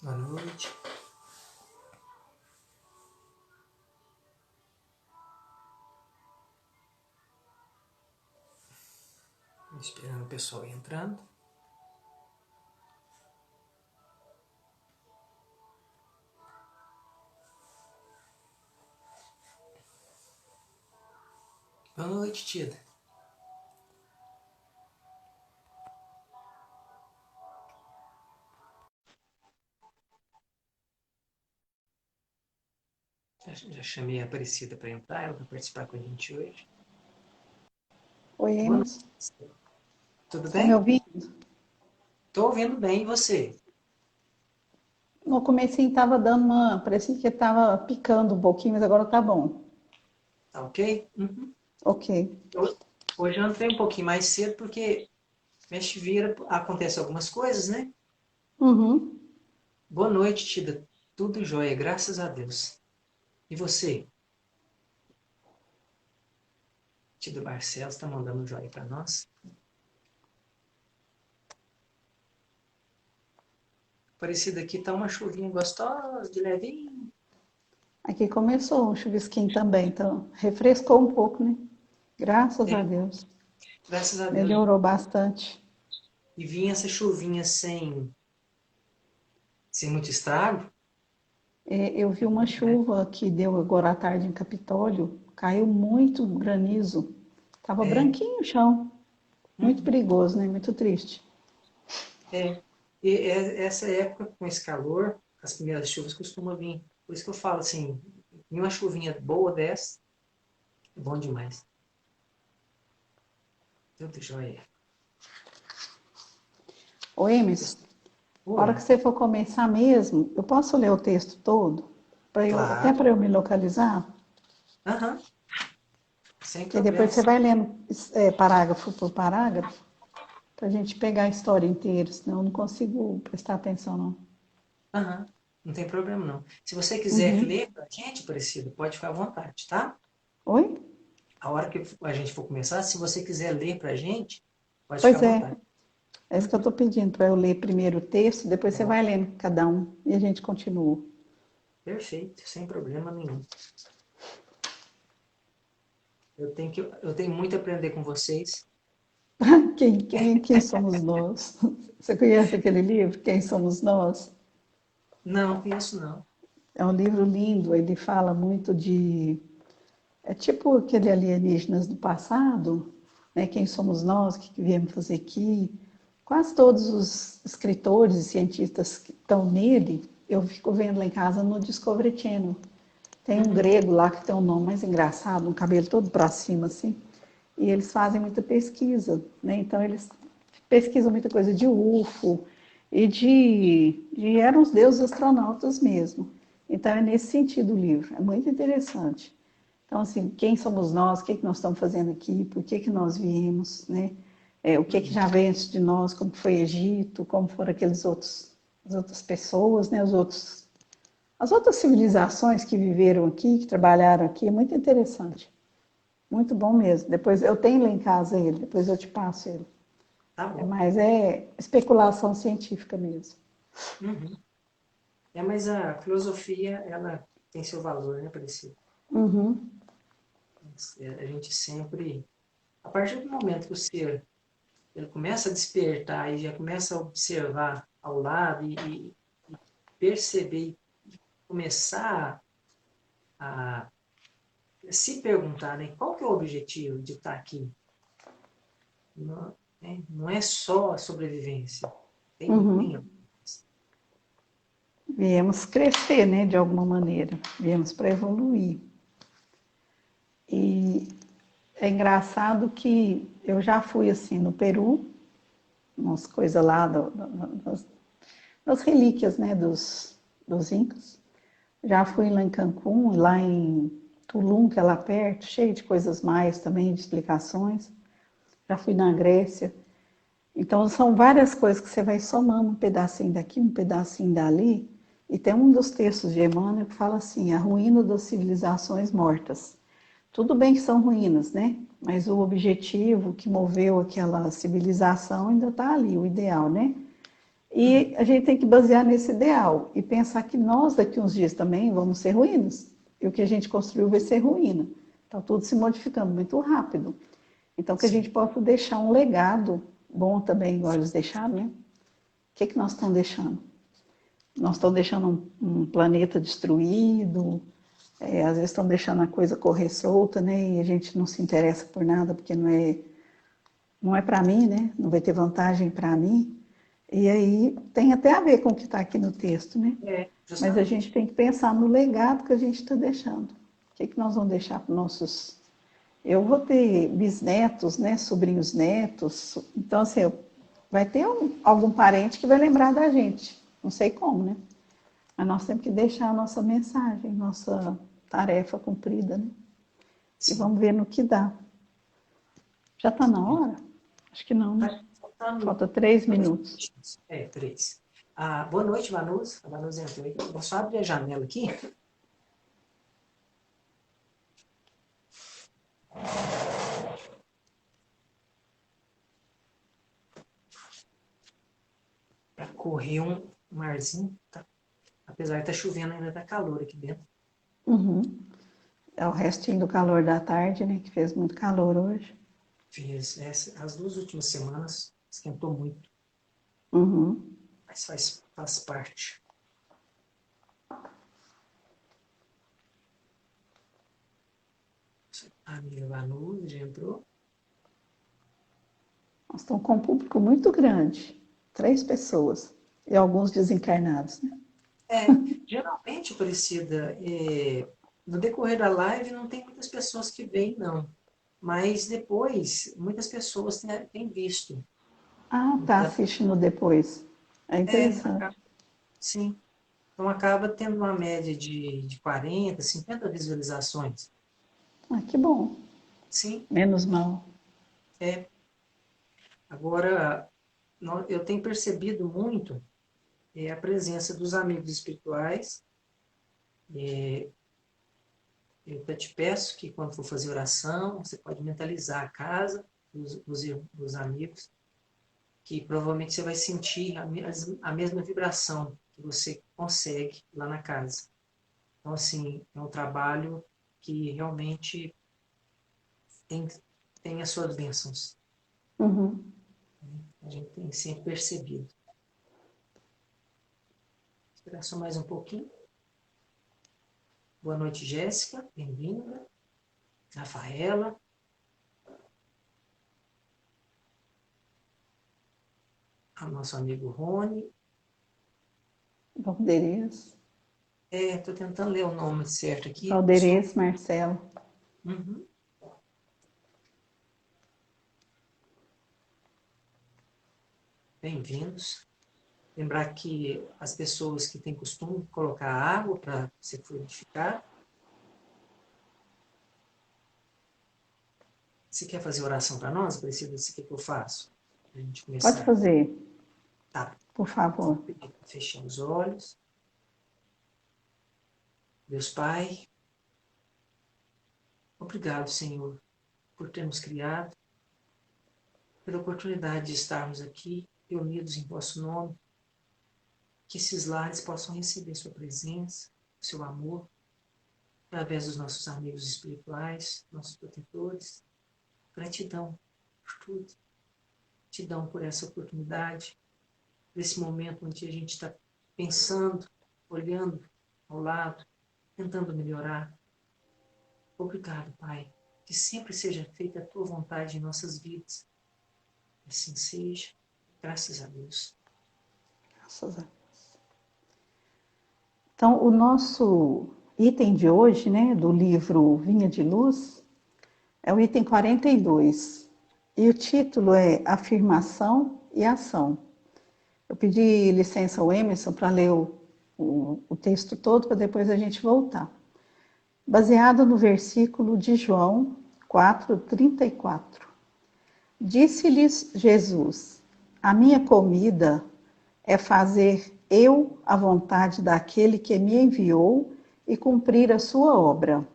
Boa noite. Esperando o pessoal entrando. Boa noite, Tida. Já chamei a Aparecida para entrar, ela vai participar com a gente hoje. Oi, Boa Emerson. noite. Tudo Está me bem? ouvindo? Estou ouvindo bem, e você? No comecinho estava dando uma... Parecia que estava picando um pouquinho, mas agora tá bom. Tá ok? Uhum. Ok. Hoje eu entrei um pouquinho mais cedo porque mexe vira, acontece algumas coisas, né? Uhum. Boa noite, Tida. Tudo jóia, graças a Deus. E você? Tida Barcelos está mandando um joia para nós. Aparecida aqui tá uma chuvinha gostosa, de levinho. Aqui começou o chuvisquinho também, então refrescou um pouco, né? Graças a É, Deus. graças a Deus. Melhorou bastante. E vinha essa chuvinha sem muito estrago. Eu vi uma chuva que deu agora à tarde em Capitólio, caiu muito granizo. Tava É, branquinho o chão. Muito uhum, perigoso, né? Muito triste. é. Essa época, com esse calor, as primeiras chuvas costumam vir. Por isso que eu falo assim, em uma chuvinha boa dessa, é bom demais. Tudo jóia. Ô, Emerson, a hora que Oi, você for começar mesmo, eu posso ler o texto todo? Até claro. para eu me localizar? Aham, sem Que aí depois você problemas. vai lendo parágrafo por parágrafo, para a gente pegar a história inteira, senão eu não consigo prestar atenção, não. Aham, não tem problema não. Se você quiser Uhum. ler pra gente, Aparecido, pode ficar à vontade, tá? Oi? A hora que a gente for começar, se você quiser ler pra gente, pode ficar à Pois é, vontade. é isso que eu Uhum. estou pedindo, para eu ler primeiro o texto, depois você vai lendo cada um e a gente continua. Perfeito, sem problema nenhum. Eu tenho muito a aprender com vocês. Quem somos nós? Você conhece aquele livro, Quem Somos Nós? Não, conheço não. É um livro lindo, ele fala muito de... É tipo aquele alienígenas do passado, né? Quem somos nós, o que viemos fazer aqui. Quase todos os escritores e cientistas que estão nele, eu fico vendo lá em casa no Discovery Channel. Tem um Uhum, grego lá que tem um nome mais engraçado, um cabelo todo para cima assim, e eles fazem muita pesquisa, né? Então eles pesquisam muita coisa de UFO e eram os deuses astronautas mesmo. Então é nesse sentido o livro, é muito interessante. Então, assim, quem somos nós, o que nós estamos fazendo aqui, por que nós viemos, né? O que uhum, já veio antes de nós, como foi o Egito, como foram as outras pessoas, né? As outras civilizações que viveram aqui, que trabalharam aqui, é muito interessante. Muito bom mesmo. Depois eu tenho lá em casa ele, depois eu te passo ele. tá bom. Mas é especulação científica mesmo. Uhum. Mas a filosofia, ela tem seu valor, né, Aparecido? Uhum. A gente sempre, a partir do momento que o ser ele começa a despertar e já começa a observar ao lado e perceber, começar a se perguntar, né, qual que é o objetivo de estar aqui? Não, né, não é só a sobrevivência, tem Uhum. algo. Viemos crescer, né, de alguma maneira. Viemos para evoluir. E é engraçado que eu já fui assim no Peru, umas coisas lá, das relíquias, né, dos Incas. Já fui lá em Cancún, lá em Tulum, que é lá perto, cheio de coisas mais também, de explicações. Já fui na Grécia. Então, são várias coisas que você vai somando um pedacinho daqui, um pedacinho dali. E tem um dos textos de Emmanuel que fala assim: a ruína das civilizações mortas. Tudo bem que são ruínas, né? Mas o objetivo que moveu aquela civilização ainda está ali, o ideal, né? E a gente tem que basear nesse ideal e pensar que nós daqui uns dias também vamos ser ruínas. E o que a gente construiu vai ser ruína. Está tudo se modificando muito rápido. Então, que a gente possa deixar um legado bom também, igual eles deixaram, né? O que nós estamos deixando? Nós estamos deixando um planeta destruído, às vezes estão deixando a coisa correr solta, né? E a gente não se interessa por nada, porque não é para mim, né? Não vai ter vantagem para mim. E aí tem até a ver com o que está aqui no texto, né? Mas a gente tem que pensar no legado que a gente está deixando. O que nós vamos deixar para nossos... Eu vou ter bisnetos, né? Sobrinhos netos. Então, assim, vai ter algum parente que vai lembrar da gente. Não sei como, né? Mas nós temos que deixar a nossa mensagem, nossa tarefa cumprida, né? Sim. E vamos ver no que dá. Já está na hora? Acho que não, né? Falta 3 minutos. 3. Boa noite, Vanusa. A Vanusa entrou aqui. Vou só abrir a janela aqui. Para correr um arzinho. Tá? Apesar de estar chovendo, ainda está calor aqui dentro. Uhum. É o restinho do calor da tarde, né? Que fez muito calor hoje. Fez. As 2 últimas semanas esquentou muito. Uhum. Mas faz parte. A amiga Vanusa já entrou. Nós estamos com um público muito grande. 3 pessoas. E alguns desencarnados, né? Geralmente, Aparecida, no decorrer da live não tem muitas pessoas que vêm, não. Mas depois, muitas pessoas têm visto. Ah, tá assistindo depois. É interessante. Sim. Então acaba tendo uma média de 40, 50 visualizações. Ah, que bom. Sim. Menos mal. Agora, eu tenho percebido muito a presença dos amigos espirituais. Eu até te peço que quando for fazer oração, você pode mentalizar a casa, os amigos, que provavelmente você vai sentir a mesma vibração que você consegue lá na casa. Então, assim, é um trabalho que realmente tem as suas bênçãos. Uhum. A gente tem sempre percebido. Esperar só mais um pouquinho. Boa noite, Jéssica. Bem-vinda. Rafaela. O nosso amigo Rony. Valderez. Estou tentando ler o nome certo aqui. Valderez, Marcelo. Uhum. Bem-vindos. Lembrar que as pessoas que têm costume de colocar água para se fluidificar. Você quer fazer oração para nós, Aparecida? Você quer que eu faço? A gente começar. Pode fazer. Tá. Por favor. Fechando os olhos. Deus Pai, obrigado, Senhor, por ter nos criado, pela oportunidade de estarmos aqui, reunidos em vosso nome, que esses lares possam receber sua presença, seu amor, através dos nossos amigos espirituais, nossos protetores. Gratidão por tudo. Gratidão por essa oportunidade, por esse momento onde a gente está pensando, olhando ao lado, tentando melhorar. Obrigado, Pai, que sempre seja feita a Tua vontade em nossas vidas. Assim seja. Graças a Deus. Graças a Deus. Então, o nosso item de hoje, né, do livro Vinha de Luz, é o item 42. E o título é Afirmação e Ação. Eu pedi licença ao Emerson para ler o texto todo, para depois a gente voltar. Baseado no versículo de João 4:34. Disse-lhes Jesus: a minha comida é fazer eu a vontade daquele que me enviou e cumprir a sua obra.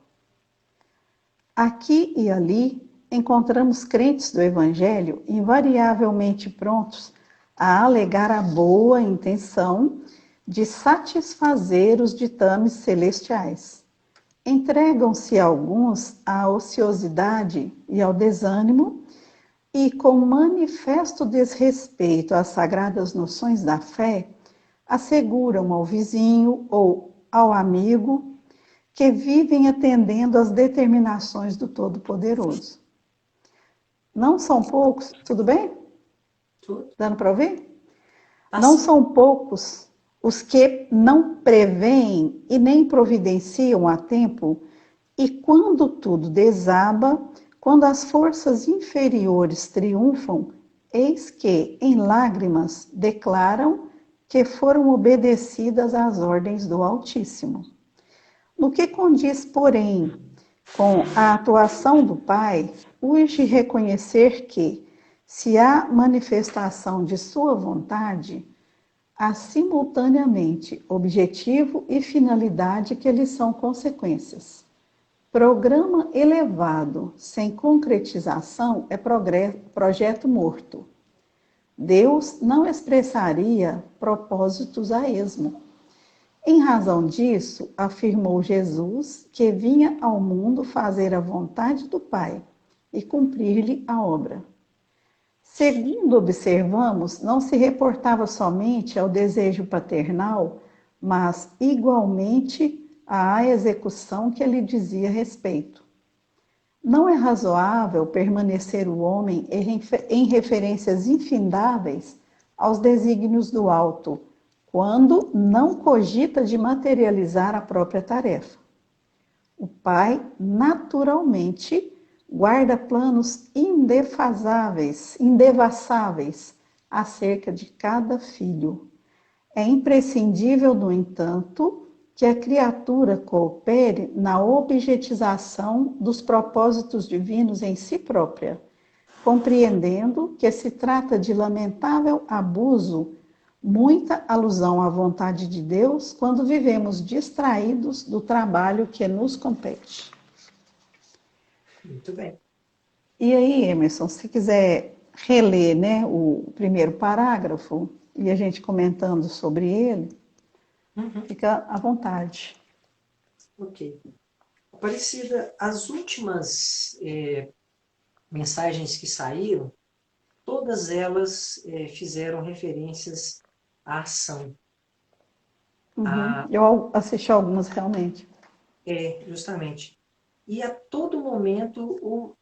Aqui e ali encontramos crentes do Evangelho invariavelmente prontos a alegar a boa intenção de satisfazer os ditames celestiais. Entregam-se alguns à ociosidade e ao desânimo e, com manifesto desrespeito às sagradas noções da fé, asseguram ao vizinho ou ao amigo que vivem atendendo às determinações do Todo-Poderoso. Não são poucos, tudo bem? Tudo. Dando para ouvir? Assim. Não são poucos os que não preveem e nem providenciam a tempo, e quando tudo desaba, quando as forças inferiores triunfam, eis que, em lágrimas, declaram que foram obedecidas às ordens do Altíssimo. No que condiz, porém, com a atuação do Pai, urge reconhecer que, se há manifestação de sua vontade, há simultaneamente objetivo e finalidade que lhes são consequências. Programa elevado sem concretização é projeto morto. Deus não expressaria propósitos a esmo. Em razão disso, afirmou Jesus que vinha ao mundo fazer a vontade do Pai e cumprir-lhe a obra. Segundo observamos, não se reportava somente ao desejo paternal, mas igualmente à execução que lhe dizia respeito. Não é razoável permanecer o homem em referências infindáveis aos desígnios do alto, quando não cogita de materializar a própria tarefa. O Pai, naturalmente, guarda planos indevassáveis acerca de cada filho. É imprescindível, no entanto, que a criatura coopere na objetização dos propósitos divinos em si própria, compreendendo que se trata de lamentável abuso, muita alusão à vontade de Deus, quando vivemos distraídos do trabalho que nos compete. Muito bem. E aí, Emerson, se quiser reler, né, o primeiro parágrafo e a gente comentando sobre ele, fica à vontade. Ok. Aparecida, as últimas mensagens que saíram, todas elas fizeram referências à ação. Eu assisti algumas realmente. Justamente. E a todo momento o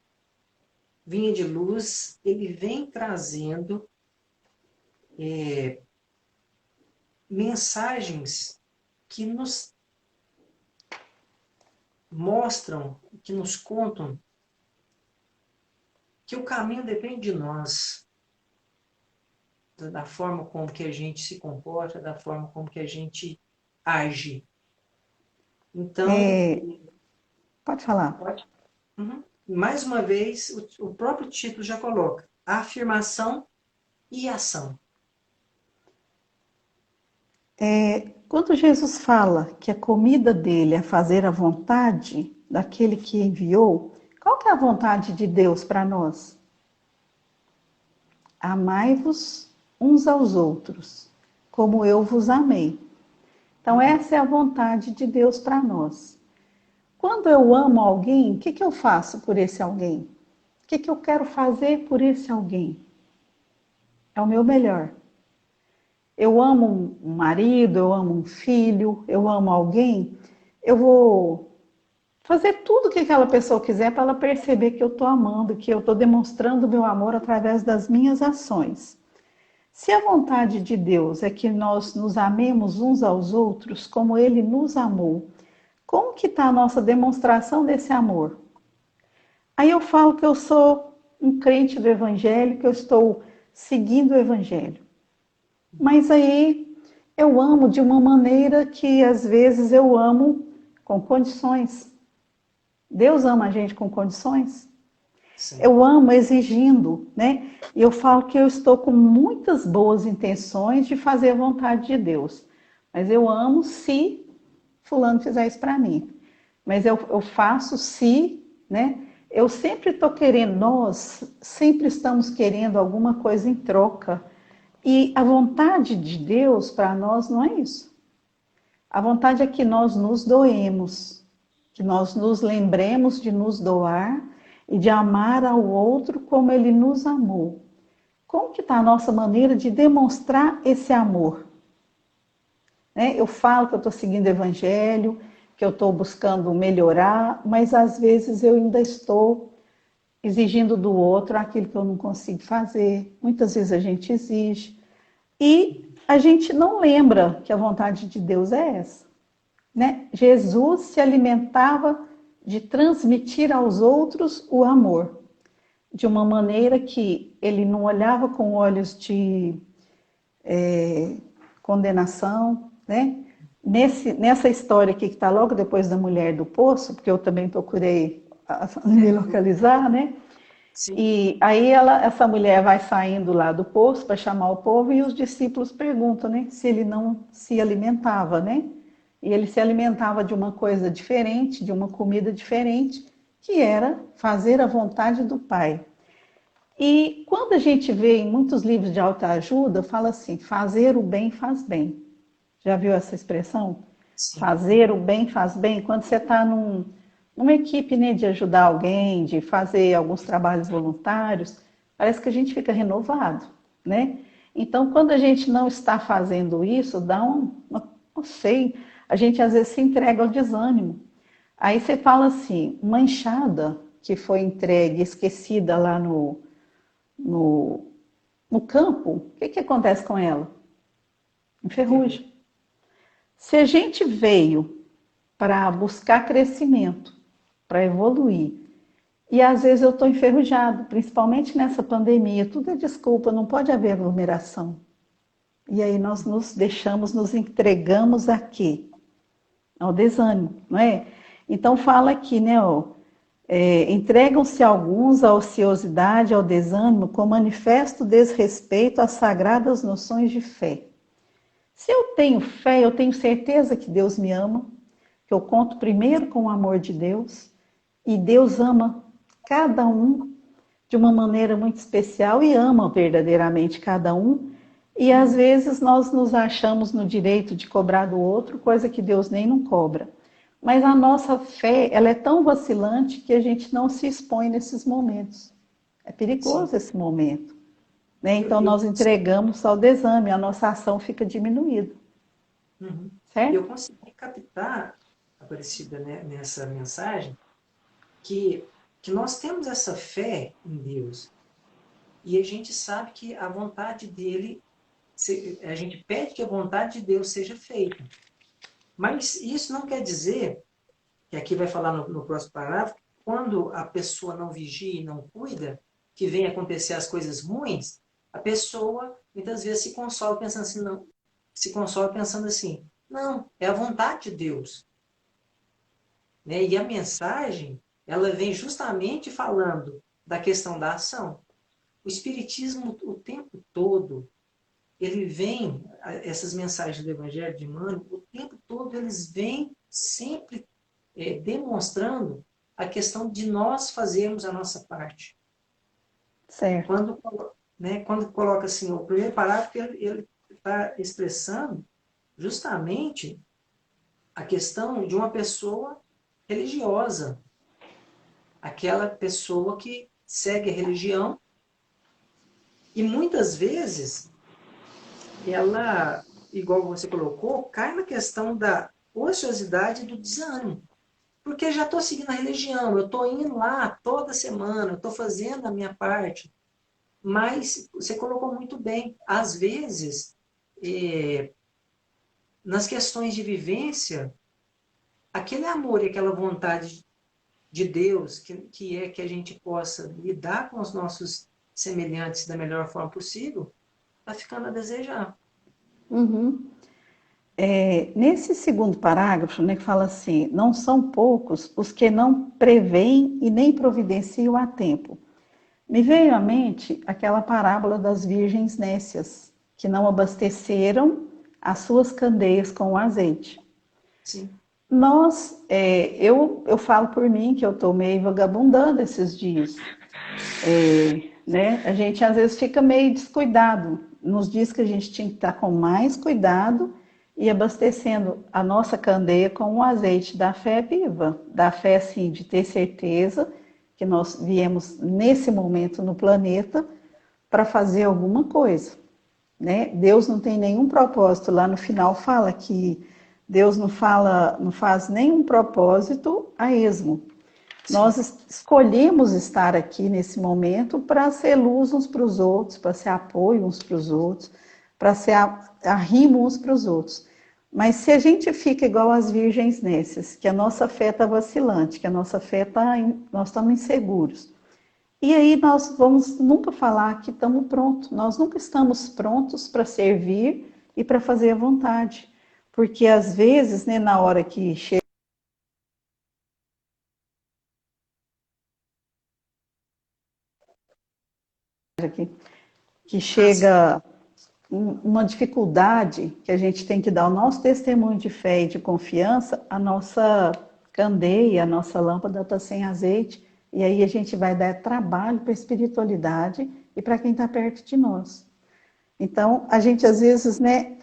Vinha de Luz, ele vem trazendo mensagens que nos mostram, que nos contam que o caminho depende de nós, da forma como que a gente se comporta, da forma como que a gente age. Então, pode falar. Pode. Mais uma vez, o próprio título já coloca afirmação e ação. Quando Jesus fala que a comida dele é fazer a vontade daquele que enviou, qual que é a vontade de Deus para nós? Amai-vos uns aos outros, como eu vos amei. Então, essa é a vontade de Deus para nós. Quando eu amo alguém, o que eu faço por esse alguém? O que eu quero fazer por esse alguém? É o meu melhor. Eu amo um marido, eu amo um filho, eu amo alguém, eu vou fazer tudo o que aquela pessoa quiser para ela perceber que eu estou amando, que eu estou demonstrando o meu amor através das minhas ações. Se a vontade de Deus é que nós nos amemos uns aos outros como Ele nos amou, como que está a nossa demonstração desse amor? Aí eu falo que eu sou um crente do Evangelho, que eu estou seguindo o Evangelho. Mas aí eu amo de uma maneira que às vezes eu amo com condições. Deus ama a gente com condições? Sim. Eu amo exigindo, né? E eu falo que eu estou com muitas boas intenções de fazer a vontade de Deus. Mas eu amo se fulano fizer isso para mim. Mas eu faço se, né? Eu sempre estou querendo, nós sempre estamos querendo alguma coisa em troca. E a vontade de Deus para nós não é isso. A vontade é que nós nos doemos, que nós nos lembremos de nos doar e de amar ao outro como ele nos amou. Como que está a nossa maneira de demonstrar esse amor? Né? Eu falo que eu estou seguindo o evangelho, que eu estou buscando melhorar, mas às vezes eu ainda estou exigindo do outro aquilo que eu não consigo fazer. Muitas vezes a gente exige. E a gente não lembra que a vontade de Deus é essa. Né? Jesus se alimentava de transmitir aos outros o amor, de uma maneira que ele não olhava com olhos de condenação, né? Nessa história aqui que está logo depois da mulher do poço, porque eu também procurei me localizar, né? Sim. E aí essa mulher vai saindo lá do poço para chamar o povo e os discípulos perguntam, né? Se ele não se alimentava, né? E ele se alimentava de uma coisa diferente, de uma comida diferente, que era fazer a vontade do Pai. E quando a gente vê em muitos livros de autoajuda, fala assim, fazer o bem faz bem. Já viu essa expressão? Sim. Fazer o bem faz bem. Quando você está numa equipe, né, de ajudar alguém, de fazer alguns trabalhos voluntários, parece que a gente fica renovado, né? Então, quando a gente não está fazendo isso, não sei, a gente às vezes se entrega ao desânimo. Aí você fala assim, uma enxada que foi entregue, esquecida lá no campo, o que acontece com ela? Enferruja. Se a gente veio para buscar crescimento, para evoluir, e às vezes eu estou enferrujado, principalmente nessa pandemia, tudo é desculpa, não pode haver aglomeração. E aí nós nos deixamos, nos entregamos a quê? Ao desânimo, não é? Então fala aqui, né, entregam-se alguns à ociosidade, ao desânimo, com manifesto desrespeito às sagradas noções de fé. Se eu tenho fé, eu tenho certeza que Deus me ama, que eu conto primeiro com o amor de Deus, e Deus ama cada um de uma maneira muito especial e ama verdadeiramente cada um, e às vezes nós nos achamos no direito de cobrar do outro, coisa que Deus nem não cobra. Mas a nossa fé, ela é tão vacilante que a gente não se expõe nesses momentos. É perigoso esse momento. Né? Então nós entregamos ao desame, a nossa ação fica diminuída. Uhum. Certo? Eu consegui captar, Aparecida, né, nessa mensagem, que nós temos essa fé em Deus e a gente sabe que a vontade dele, a gente pede que a vontade de Deus seja feita. Mas isso não quer dizer, que aqui vai falar no próximo parágrafo, quando a pessoa não vigia e não cuida, que vem acontecer as coisas ruins, a pessoa muitas vezes se consola pensando assim, não, se consola pensando assim, não, é a vontade de Deus. Né? E a mensagem, ela vem justamente falando da questão da ação. O Espiritismo, o tempo todo, ele vem, essas mensagens do Evangelho de Emmanuel, o tempo todo eles vêm sempre demonstrando a questão de nós fazermos a nossa parte. Certo. Quando coloca assim, o primeiro parágrafo, ele está expressando justamente a questão de uma pessoa religiosa, aquela pessoa que segue a religião e muitas vezes ela, igual você colocou, cai na questão da ociosidade e do desânimo. Porque já estou seguindo a religião, eu estou indo lá toda semana, eu estou fazendo a minha parte. Mas você colocou muito bem, às vezes, nas questões de vivência, aquele amor e aquela vontade de Deus, que é que a gente possa lidar com os nossos semelhantes da melhor forma possível, está ficando a desejar. Uhum. Nesse segundo parágrafo, né, que fala assim, não são poucos os que não preveem e nem providenciam a tempo. Me veio à mente aquela parábola das virgens nécias, que não abasteceram as suas candeias com azeite. Sim. Eu falo por mim que eu estou meio vagabundando esses dias. Né? A gente às vezes fica meio descuidado nos diz que a gente tinha que estar com mais cuidado e abastecendo a nossa candeia com o azeite da fé viva, da fé, assim, de ter certeza que nós viemos nesse momento no planeta para fazer alguma coisa, né? Deus não tem nenhum propósito. Lá no final fala que Deus não faz nenhum propósito a esmo. Sim. Nós escolhemos estar aqui nesse momento para ser luz uns para os outros, para ser apoio uns para os outros, para ser arrimo uns para os outros. Mas se a gente fica igual as virgens nesses, que a nossa fé está vacilante, que a nossa fé está, nós estamos inseguros. E aí nós vamos nunca falar que estamos prontos. Nós nunca estamos prontos para servir e para fazer a vontade. Porque às vezes, né, na hora que chega aqui, que Ah, sim. chega uma dificuldade que a gente tem que dar o nosso testemunho de fé e de confiança, a nossa candeia, a nossa lâmpada está sem azeite, e aí a gente vai dar trabalho para a espiritualidade e para quem está perto de nós. Então, a gente às vezes, né,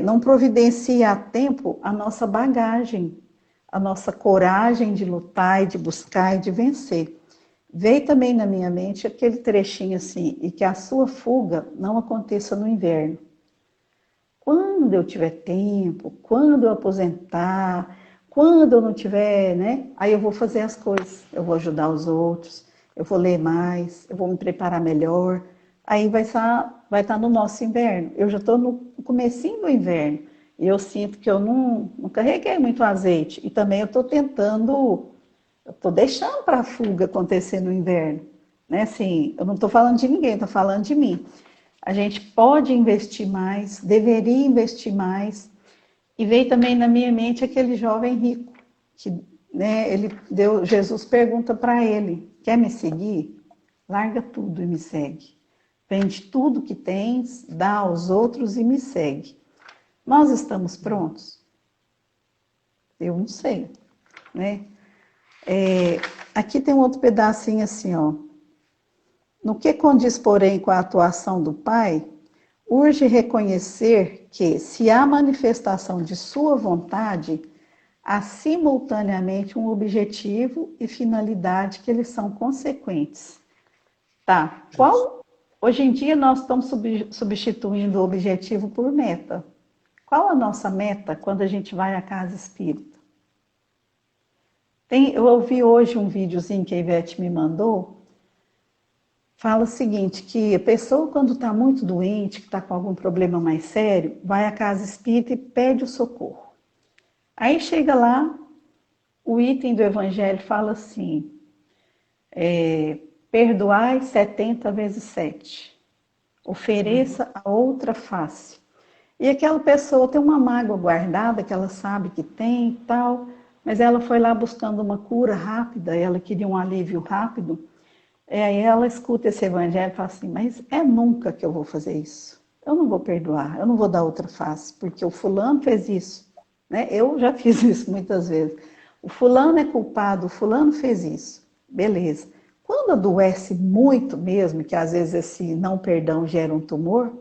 não providencia a tempo a nossa bagagem, a nossa coragem de lutar e de buscar e de vencer. Veio também na minha mente aquele trechinho assim, e que a sua fuga não aconteça no inverno. Quando eu tiver tempo, quando eu aposentar, quando eu não tiver, né? Aí eu vou fazer as coisas, eu vou ajudar os outros, eu vou ler mais, eu vou me preparar melhor. Aí vai estar no nosso inverno. Eu já estou no comecinho do inverno e eu sinto que eu não carreguei muito azeite. E também eu estou deixando para a fuga acontecer no inverno. Né? Assim, eu não estou falando de ninguém, estou falando de mim. A gente pode investir mais, deveria investir mais. E veio também na minha mente aquele jovem rico, que, né, Jesus pergunta para ele: quer me seguir? Larga tudo e me segue. Vende tudo que tens, dá aos outros e me segue. Nós estamos prontos? Eu não sei, né? Aqui tem um outro pedacinho assim, ó. No que condiz, porém, com a atuação do Pai, urge reconhecer que, se há manifestação de sua vontade, há simultaneamente um objetivo e finalidade que eles são consequentes. Tá? Justo. Hoje em dia nós estamos substituindo o objetivo por meta. Qual a nossa meta quando a gente vai à casa espírita? Eu ouvi hoje um videozinho que a Ivete me mandou. Fala o seguinte, que a pessoa quando está muito doente, que está com algum problema mais sério, vai à casa espírita e pede o socorro. Aí chega lá, o item do evangelho fala assim, perdoai 70 vezes 7, Uhum. ofereça a outra face. E aquela pessoa tem uma mágoa guardada, que ela sabe que tem e tal, mas ela foi lá buscando uma cura rápida, ela queria um alívio rápido. Aí ela escuta esse evangelho e fala assim, mas é nunca que eu vou fazer isso. Eu não vou perdoar, eu não vou dar outra face, porque o fulano fez isso. Né? Eu já fiz isso muitas vezes. O fulano é culpado, o fulano fez isso. Beleza. Quando adoece muito mesmo, que às vezes esse não perdão gera um tumor,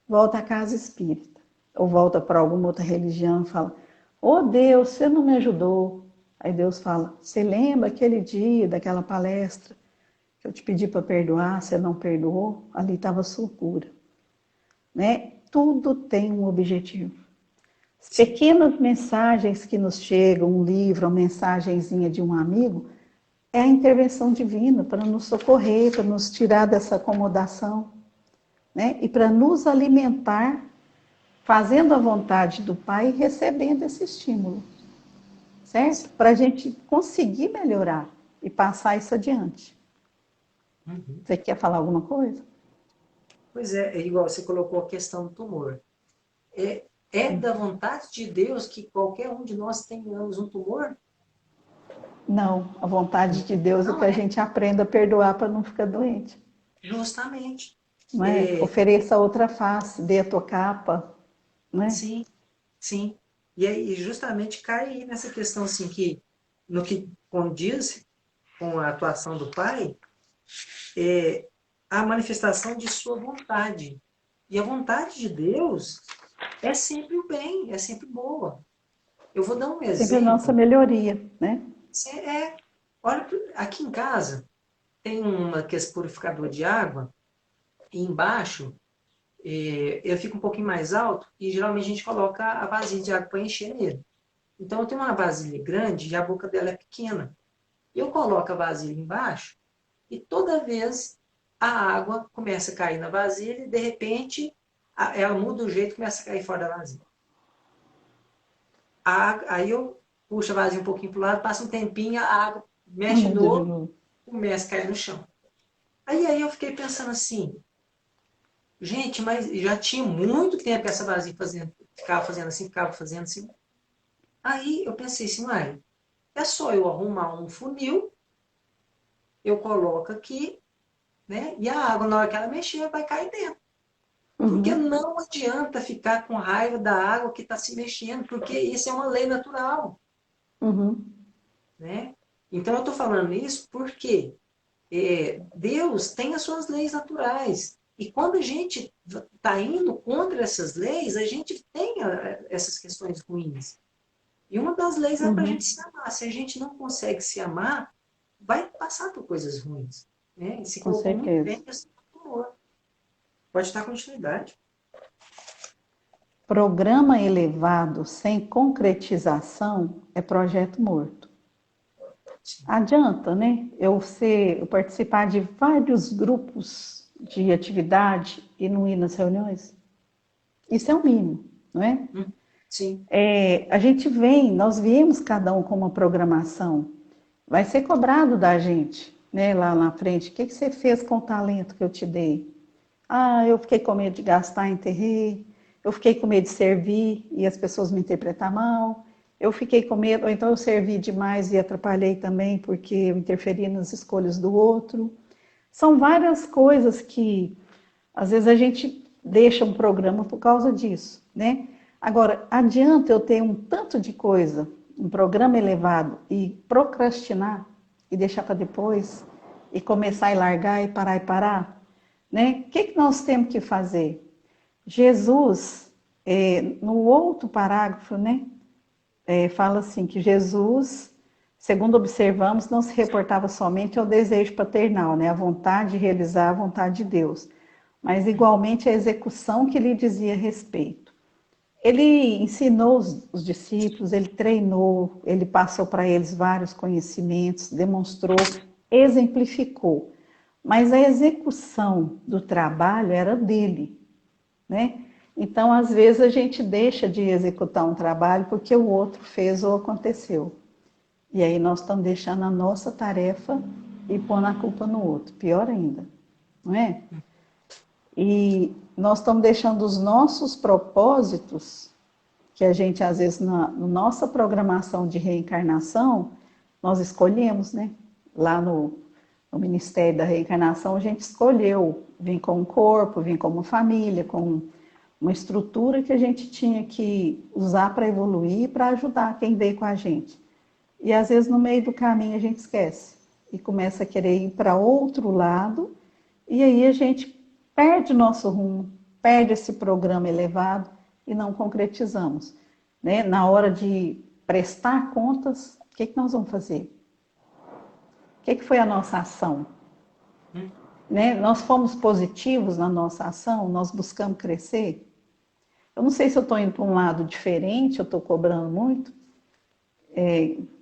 volta à casa espírita. Ou volta para alguma outra religião e fala, oh Deus, você não me ajudou. Aí Deus fala, você lembra aquele dia daquela palestra que eu te pedi para perdoar, você não perdoou? Ali estava a sua cura. Né? Tudo tem um objetivo. As Sim. pequenas mensagens que nos chegam, um livro, uma mensagenzinha de um amigo, é a intervenção divina para nos socorrer, para nos tirar dessa acomodação, né? E para nos alimentar, fazendo a vontade do Pai e recebendo esse estímulo, certo? Sim. Para a gente conseguir melhorar e passar isso adiante. Uhum. Você quer falar alguma coisa? Pois é igual você colocou a questão do tumor. É da vontade de Deus que qualquer um de nós tenhamos um tumor? Não, a vontade de Deus é Não que a é. gente aprenda a perdoar para não ficar doente. Justamente. Não é? É, Ofereça outra face, dê a tua capa, não é? sim, sim. E aí justamente cai aí nessa questão assim que no que condiz com a atuação do pai, é a manifestação de sua vontade. E a vontade de Deus é sempre o bem, é sempre boa. Eu vou dar um Sempre a nossa exemplo. melhoria, né? Olha, aqui em casa tem uma que é esse purificador de água, e embaixo ele fica um pouquinho mais alto, e geralmente a gente coloca a vasilha de água para encher nele. Então eu tenho uma vasilha grande e a boca dela é pequena. Eu coloco a vasilha embaixo e toda vez a água começa a cair na vasilha e de repente ela muda o jeito e começa a cair fora da vasilha. Aí eu puxo a vasilha um pouquinho para o lado, passa um tempinho, a água mexe de Muda de novo, novo. começa a cair no chão. Aí eu fiquei pensando assim, gente, mas já tinha muito tempo que essa vasilha ficava fazendo assim. Aí eu pensei assim, uai, é só eu arrumar um funil, eu coloco aqui, né? E a água, na hora que ela mexer, vai cair dentro. Porque Uhum, não adianta ficar com raiva da água que está se mexendo, porque isso é uma lei natural, uhum, né? Então eu estou falando isso porque Deus tem as suas leis naturais. E quando a gente está indo contra essas leis, a gente tem essas questões ruins. E uma das leis é para a gente uhum, se amar. Se a gente não consegue se amar, vai passar por coisas ruins. Né? E se com colocou muito certeza. bem esse amor. Pode dar continuidade. Programa elevado sem concretização é projeto morto. Sim. Adianta, né? Eu participar de vários grupos de atividade e não ir nas reuniões? Isso é o mínimo, não é? Sim. A gente vem, nós viemos cada um com uma programação, vai ser cobrado da gente, né, lá na frente. O que você fez com o talento que eu te dei? Ah, eu fiquei com medo de gastar, enterrei. Eu fiquei com medo de servir e as pessoas me interpretar mal. Eu fiquei com medo, ou então eu servi demais e atrapalhei também porque eu interferi nas escolhas do outro. São várias coisas que às vezes a gente deixa um programa por causa disso, né? Agora, adianta eu ter um tanto de coisa, um programa elevado e procrastinar e deixar para depois e começar e largar e parar, né? O que nós temos que fazer? Jesus, no outro parágrafo, né, fala assim que Jesus, segundo observamos, não se reportava somente ao desejo paternal, né, a vontade de realizar a vontade de Deus, mas igualmente a execução que lhe dizia respeito. Ele ensinou os discípulos, ele treinou, ele passou para eles vários conhecimentos, demonstrou, exemplificou. Mas a execução do trabalho era dele, né? Então, às vezes, a gente deixa de executar um trabalho porque o outro fez ou aconteceu. E aí nós estamos deixando a nossa tarefa e pondo a culpa no outro. Pior ainda, não é? E nós estamos deixando os nossos propósitos, que a gente, às vezes, na nossa programação de reencarnação, nós escolhemos, né? Lá no Ministério da Reencarnação, a gente escolheu vir com um corpo, vir com uma família, com uma estrutura que a gente tinha que usar para evoluir, para ajudar quem veio com a gente. E às vezes no meio do caminho a gente esquece e começa a querer ir para outro lado, e aí a gente perde nosso rumo, perde esse programa elevado e não concretizamos. Né? Na hora de prestar contas, o que nós vamos fazer? O que foi a nossa ação? Hum, Né? Nós fomos positivos na nossa ação, nós buscamos crescer. Eu não sei se eu estou indo para um lado diferente, eu estou cobrando muito.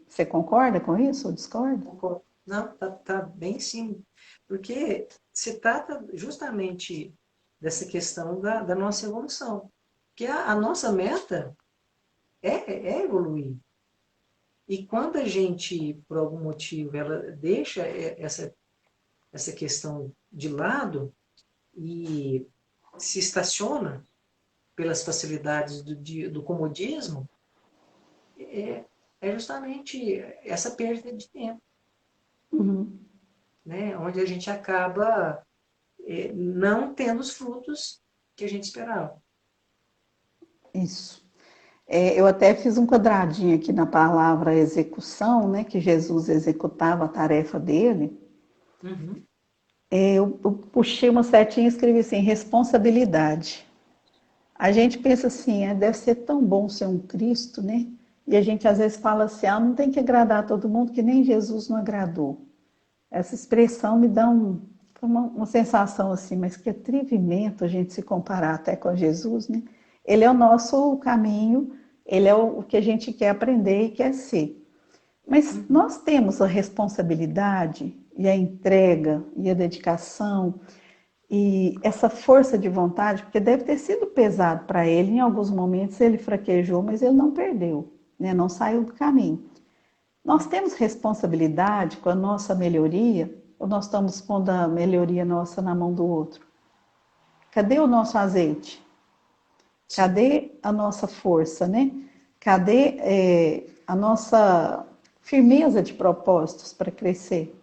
Você concorda com isso ou discorda? concordo. Não, tá bem sim. Porque se trata justamente dessa questão da nossa evolução. Que a nossa meta é evoluir. E quando a gente, por algum motivo, ela deixa essa questão de lado e se estaciona pelas facilidades do comodismo, é, é justamente essa perda de tempo, Uhum. né? Onde a gente acaba não tendo os frutos que a gente esperava. Isso. Eu até fiz um quadradinho aqui na palavra execução, né, que Jesus executava a tarefa dele. Uhum. Eu puxei uma setinha e escrevi assim, responsabilidade. A gente pensa assim, deve ser tão bom ser um Cristo, né? E a gente às vezes fala assim, não tem que agradar todo mundo, que nem Jesus não agradou. Essa expressão me dá uma sensação assim, mas que atrevimento a gente se comparar até com Jesus, né? Ele é o nosso caminho, ele é o que a gente quer aprender e quer ser. Mas nós temos a responsabilidade e a entrega e a dedicação e essa força de vontade, porque deve ter sido pesado para ele, em alguns momentos ele fraquejou, mas ele não perdeu, né? Não saiu do caminho. Nós temos responsabilidade com a nossa melhoria, ou nós estamos pondo a melhoria nossa na mão do outro? Cadê o nosso azeite? Cadê a nossa força, né? Cadê a nossa firmeza de propósitos para crescer?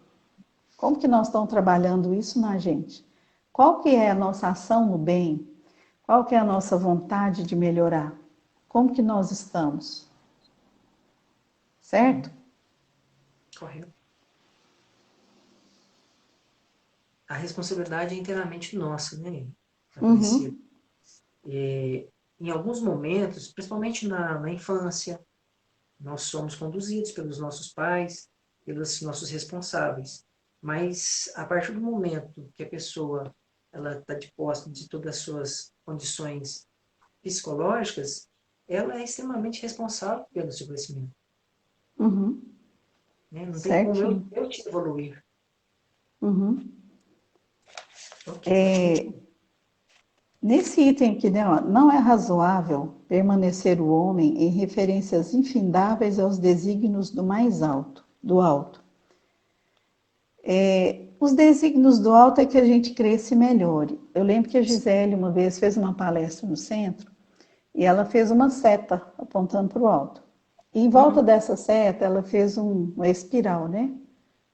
Como que nós estamos trabalhando isso na gente? Qual que é a nossa ação no bem? Qual que é a nossa vontade de melhorar? Como que nós estamos? Certo? Correto. A responsabilidade é inteiramente nossa, né, Aparecida? Uhum. Em alguns momentos, principalmente na infância, nós somos conduzidos pelos nossos pais, pelos nossos responsáveis. Mas a partir do momento que a pessoa ela está de posse de todas as suas condições psicológicas, ela é extremamente responsável pelo seu crescimento. Uhum. Né? Não tem como Certinho. eu te evoluir. Uhum. Ok, pode continuar. Nesse item aqui, né, ó, não é razoável permanecer o homem em referências infindáveis aos desígnios do mais alto, do alto. Os desígnios do alto é que a gente cresça e melhore. Eu lembro que a Gisele uma vez fez uma palestra no centro e ela fez uma seta apontando para o alto. E em volta Uhum. dessa seta ela fez uma espiral, né?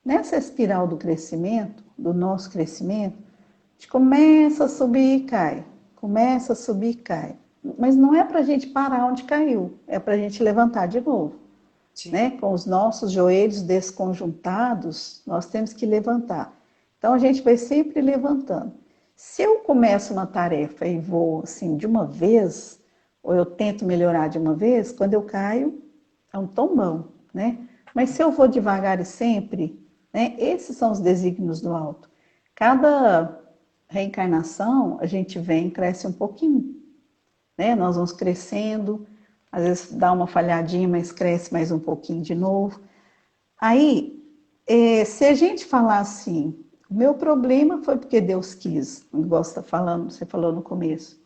Nessa espiral do crescimento, do nosso crescimento, a gente começa a subir e cai, começa a subir e cai. Mas não é para a gente parar onde caiu, é para a gente levantar de novo. Sim. Né? Com os nossos joelhos desconjuntados, nós temos que levantar. Então a gente vai sempre levantando. Se eu começo uma tarefa e vou assim de uma vez, ou eu tento melhorar de uma vez, quando eu caio, é um tombão, né? Mas se eu vou devagar e sempre, né? Esses são os desígnios do alto. Cada reencarnação, a gente vem e cresce um pouquinho, né? Nós vamos crescendo, às vezes dá uma falhadinha, mas cresce mais um pouquinho de novo. Aí, se a gente falar assim, o meu problema foi porque Deus quis, igual você, falando, você falou no começo.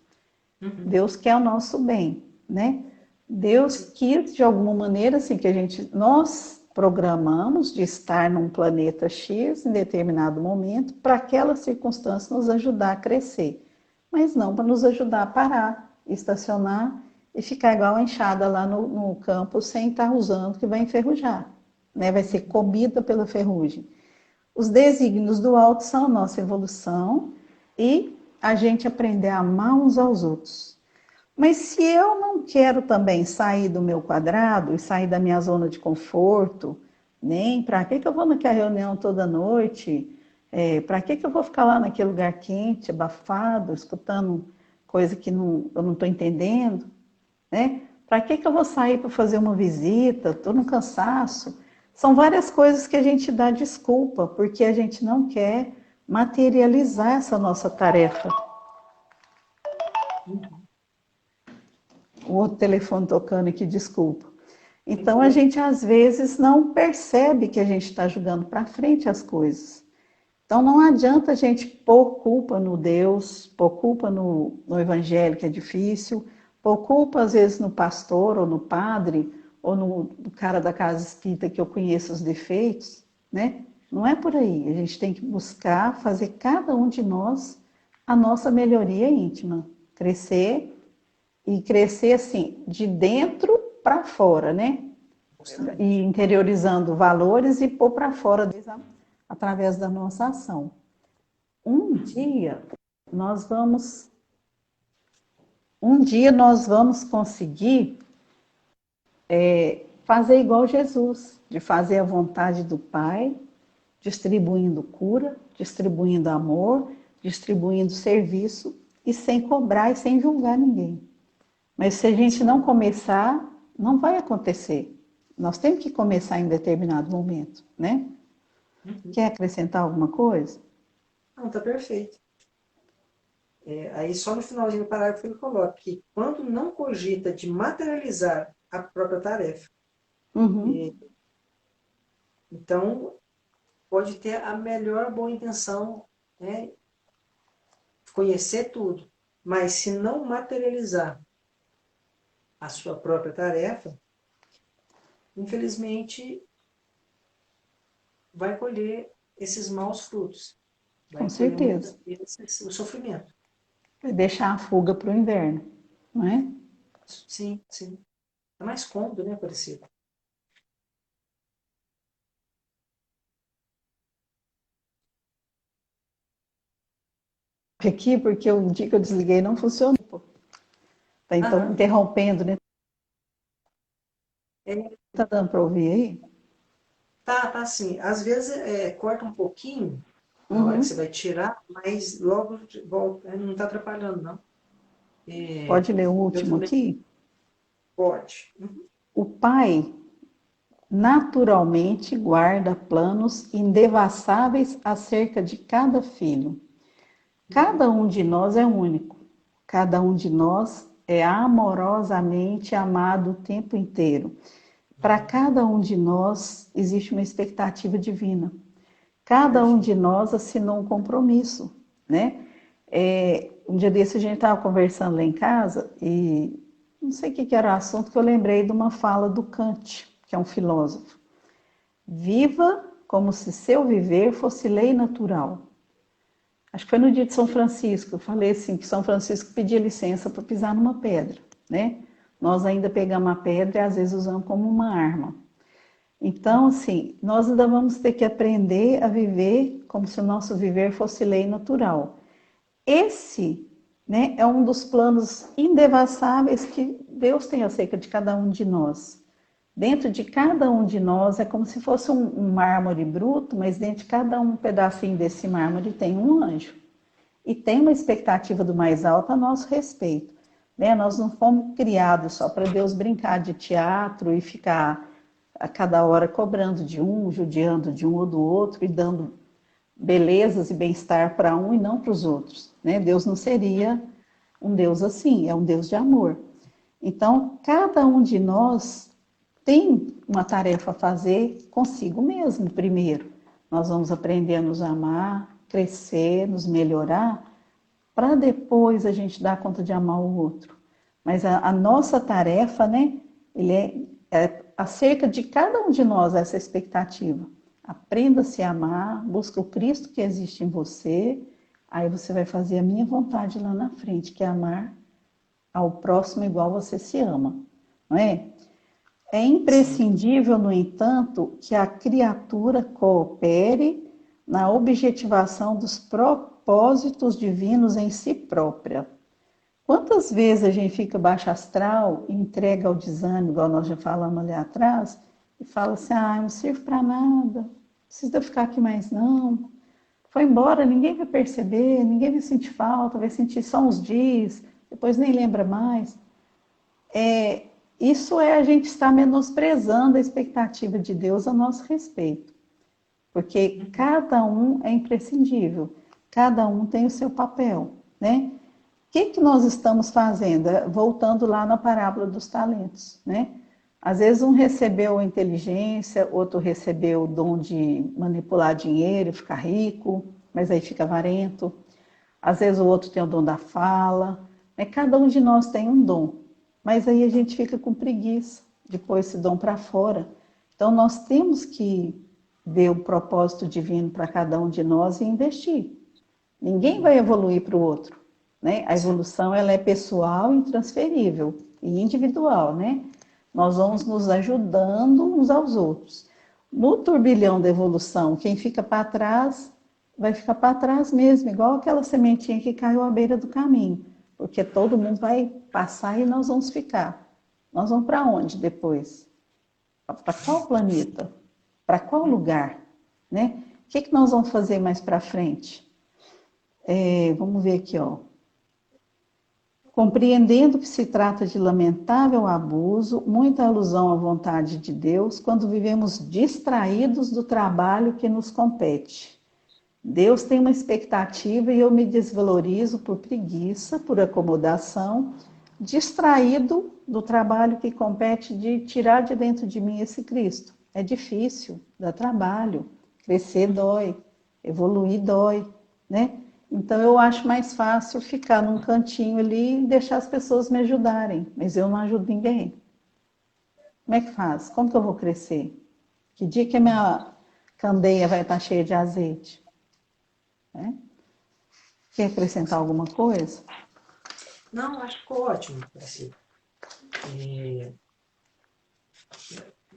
Uhum. Deus quer o nosso bem, né? Deus Sim. quis de alguma maneira assim que nós programamos de estar num planeta X em determinado momento para aquela circunstância nos ajudar a crescer, mas não para nos ajudar a parar, estacionar e ficar igual a enxada lá no campo sem estar usando que vai enferrujar, né? Vai ser comida pela ferrugem. Os desígnios do alto são a nossa evolução e a gente aprender a amar uns aos outros. Mas se eu não quero também sair do meu quadrado e sair da minha zona de conforto, nem para que eu vou naquela reunião toda noite? Para que eu vou ficar lá naquele lugar quente, abafado, escutando coisa que eu não estou entendendo? Né? Para que eu vou sair para fazer uma visita? Estou no cansaço. São várias coisas que a gente dá desculpa, porque a gente não quer materializar essa nossa tarefa. Uhum. O outro telefone tocando aqui, desculpa. Sem Então a problema. gente às vezes não percebe que a gente está jogando para frente as coisas. Então não adianta a gente pôr culpa no Deus, pôr culpa no Evangelho, que é difícil, pôr culpa às vezes no pastor ou no padre, ou no cara da casa espírita que eu conheço os defeitos, né? Não é por aí. A gente tem que buscar fazer cada um de nós a nossa melhoria íntima, crescer e crescer assim, de dentro para fora, né? E Justamente. interiorizando valores e pôr para fora através da nossa ação. Um Uhum. dia nós vamos, um dia nós vamos conseguir fazer igual Jesus, de fazer a vontade do Pai, distribuindo cura, distribuindo amor, distribuindo serviço e sem cobrar e sem julgar ninguém. Mas se a gente não começar, não vai acontecer. Nós temos que começar em determinado momento, né? Quer acrescentar alguma coisa? Não, tá perfeito. Aí só no finalzinho do parágrafo ele coloca que quando não cogita de materializar a própria tarefa, Uhum. então pode ter a melhor boa intenção, né, conhecer tudo, mas se não materializar a sua própria tarefa, infelizmente vai colher esses maus frutos, Com vai colher certeza. muitas vezes o sofrimento. Vai deixar a fuga para o inverno, não é? Sim, sim. É mais cômodo, né, parecido. Aqui, porque o dia que eu desliguei não funcionou. Tá então Aham. interrompendo, né? É, Tá dando para ouvir aí? tá assim. Às vezes corta um pouquinho na hora que você Uhum. vai tirar, mas logo volta. Não está atrapalhando, não. Pode ler o Eu último também. aqui? Pode. Uhum. O pai naturalmente guarda planos indevassáveis acerca de cada filho. Cada um de nós é único. Cada um de nós é amorosamente amado o tempo inteiro. Para cada um de nós existe uma expectativa divina. Cada um Perfeito. de nós assinou um compromisso, né? Um dia desse a gente estava conversando lá em casa e não sei o que era o assunto que eu lembrei de uma fala do Kant, que é um filósofo. Viva como se seu viver fosse lei natural. Acho que foi no dia de São Francisco, eu falei assim, que São Francisco pedia licença para pisar numa pedra, né? Nós ainda pegamos a pedra e às vezes usamos como uma arma. Então, assim, nós ainda vamos ter que aprender a viver como se o nosso viver fosse lei natural. Esse, né, é um dos planos indevassáveis que Deus tem acerca de cada um de nós. Dentro de cada um de nós é como se fosse um mármore bruto, mas dentro de cada um pedacinho desse mármore tem um anjo. E tem uma expectativa do mais alto a nosso respeito. Né? Nós não fomos criados só para Deus brincar de teatro e ficar a cada hora cobrando de um, judiando de um ou do outro e dando belezas e bem-estar para um e não para os outros. Né? Deus não seria um Deus assim, é um Deus de amor. Então, cada um de nós tem uma tarefa a fazer consigo mesmo primeiro. Nós vamos aprender a nos amar, crescer, nos melhorar, para depois a gente dar conta de amar o outro. Mas a nossa tarefa, né, é acerca de cada um de nós essa expectativa. Aprenda a se amar, busca o Cristo que existe em você, aí você vai fazer a minha vontade lá na frente, que é amar ao próximo igual você se ama, não é? É Sim. imprescindível, no entanto, que a criatura coopere na objetivação dos propósitos divinos em si própria. Quantas vezes a gente fica baixo astral e entrega ao desânimo, igual nós já falamos ali atrás, e fala assim, não sirvo para nada, não precisa eu ficar aqui mais não. Foi embora, ninguém vai perceber, ninguém vai sentir falta, vai sentir só uns dias, depois nem lembra mais. Isso é a gente estar menosprezando a expectativa de Deus a nosso respeito. Porque cada um é imprescindível, cada um tem o seu papel, né? O que nós estamos fazendo? Voltando lá na parábola dos talentos, né? Às vezes um recebeu a inteligência, outro recebeu o dom de manipular dinheiro, ficar rico, mas aí fica avarento. Às vezes o outro tem o dom da fala, né? Cada um de nós tem um dom, mas aí a gente fica com preguiça de pôr esse dom para fora. Então nós temos que ver o propósito divino para cada um de nós e investir. Ninguém vai evoluir para o outro, né? A evolução ela é pessoal, intransferível e individual, né? Nós vamos nos ajudando uns aos outros. No turbilhão da evolução, quem fica para trás vai ficar para trás mesmo, igual aquela sementinha que caiu à beira do caminho, porque todo mundo vai passar e nós vamos ficar. Nós vamos para onde depois? Para qual planeta? Para qual lugar? Né? que nós vamos fazer mais para frente? Vamos ver aqui, ó. Compreendendo que se trata de lamentável abuso, muita alusão à vontade de Deus, quando vivemos distraídos do trabalho que nos compete. Deus tem uma expectativa e eu me desvalorizo por preguiça, por acomodação, distraído do trabalho que compete de tirar de dentro de mim esse Cristo. É difícil, dá trabalho, crescer dói, evoluir dói, né? Então eu acho mais fácil ficar num cantinho ali e deixar as pessoas me ajudarem, mas eu não ajudo ninguém. Como é que faz? Como que eu vou crescer? Que dia que a minha candeia vai estar cheia de azeite? Né? Quer acrescentar alguma coisa? Não, acho que ficou ótimo, Priscila.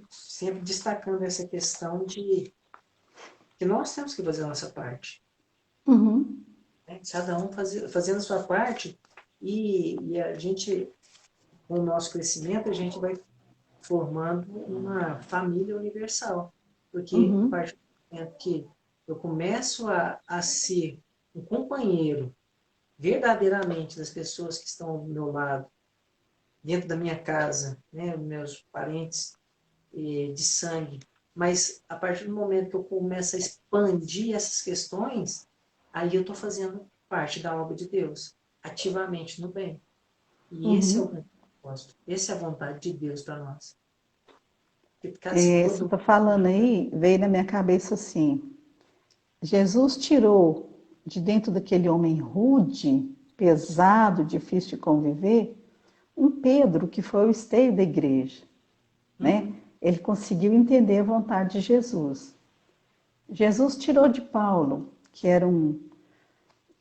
Sempre destacando essa questão de que nós temos que fazer a nossa parte. Uhum. Cada um fazendo a sua parte e a gente, com o nosso crescimento, a gente vai formando uma família universal. Porque a Uhum. partir do momento que eu começo a ser um companheiro verdadeiramente das pessoas que estão ao meu lado, dentro da minha casa, né, meus parentes de sangue, mas a partir do momento que eu começo a expandir essas questões, aí eu estou fazendo parte da obra de Deus, ativamente no bem. E esse é o Uhum. grande propósito, essa é a vontade de Deus para nós. Porque se Você todo está falando aí, veio na minha cabeça assim, Jesus tirou de dentro daquele homem rude, pesado, difícil de conviver, um Pedro que foi o esteio da igreja, né? Uhum. Ele conseguiu entender a vontade de Jesus. Jesus tirou de Paulo, que era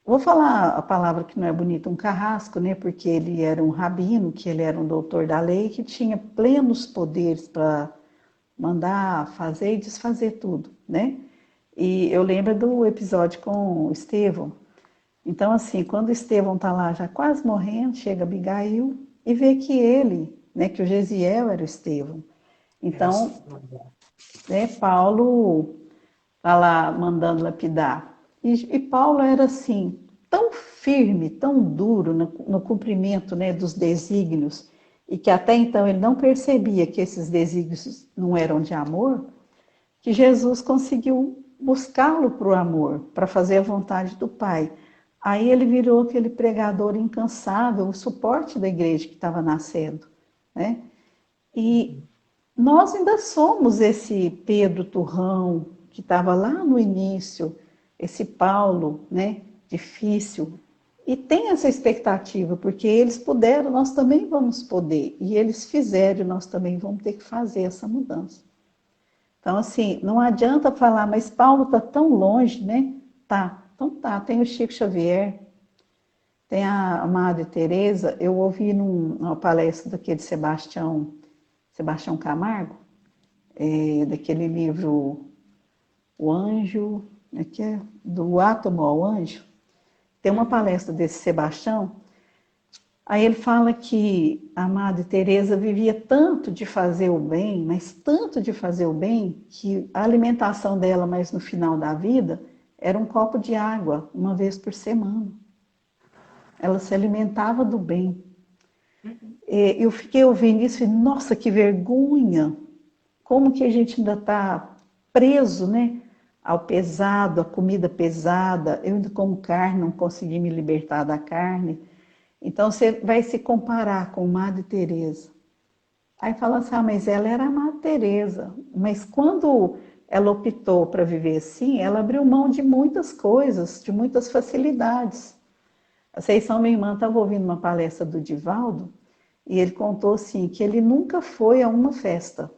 vou falar a palavra que não é bonita, um carrasco, né? Porque ele era um rabino, que ele era um doutor da lei, que tinha plenos poderes para mandar, fazer e desfazer tudo, né? E eu lembro do episódio com o Estevão. Então, assim, quando Estevão está lá já quase morrendo, chega Abigail e vê que ele, né, que o Gesiel era o Estevão. Era o Então, segundo. né, Paulo está lá mandando lapidar. E Paulo era assim, tão firme, tão duro no cumprimento, né, dos desígnios, e que até então ele não percebia que esses desígnios não eram de amor, que Jesus conseguiu buscá-lo para o amor, para fazer a vontade do Pai. Aí ele virou aquele pregador incansável, o suporte da igreja que estava nascendo, né? E nós ainda somos esse Pedro Turrão, que estava lá no início, esse Paulo, né? Difícil. E tem essa expectativa, porque eles puderam, nós também vamos poder. E eles fizeram, nós também vamos ter que fazer essa mudança. Então, assim, não adianta falar, mas Paulo está tão longe, né? Tá, então tá. Tem o Chico Xavier, tem a Madre Teresa. Eu ouvi numa palestra daquele Sebastião Camargo, daquele livro O Anjo, que é do átomo ao anjo. Tem uma Uhum. palestra desse Sebastião. Aí ele fala que a Madre Teresa vivia tanto de fazer o bem, mas tanto de fazer o bem, que a alimentação dela, mais no final da vida, era um copo de água, uma vez por semana. Ela se alimentava do bem. Uhum. Eu fiquei ouvindo isso e, nossa, que vergonha! Como que a gente ainda está preso, né? Ao pesado, à comida pesada. Eu ainda como carne, não consegui me libertar da carne. Então você vai se comparar com Madre Teresa. Aí fala assim, mas ela era a Madre Teresa. Mas quando ela optou para viver assim, ela abriu mão de muitas coisas, de muitas facilidades. Vocês são, minha irmã estava ouvindo uma palestra do Divaldo e ele contou assim que ele nunca foi a uma festa,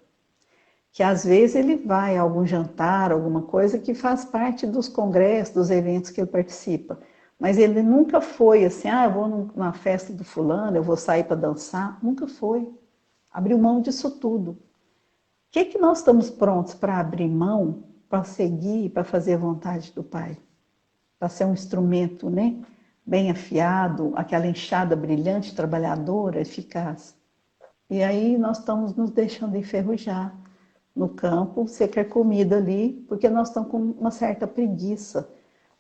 que às vezes ele vai a algum jantar, alguma coisa que faz parte dos congressos, dos eventos que ele participa. Mas ele nunca foi assim, eu vou numa festa do fulano, eu vou sair para dançar. Nunca foi. Abriu mão disso tudo. O que nós estamos prontos para abrir mão, para seguir, para fazer a vontade do Pai? Para ser um instrumento, né? Bem afiado, aquela enxada brilhante, trabalhadora, eficaz. E aí nós estamos nos deixando enferrujar. no campo, você quer comida ali, porque nós estamos com uma certa preguiça,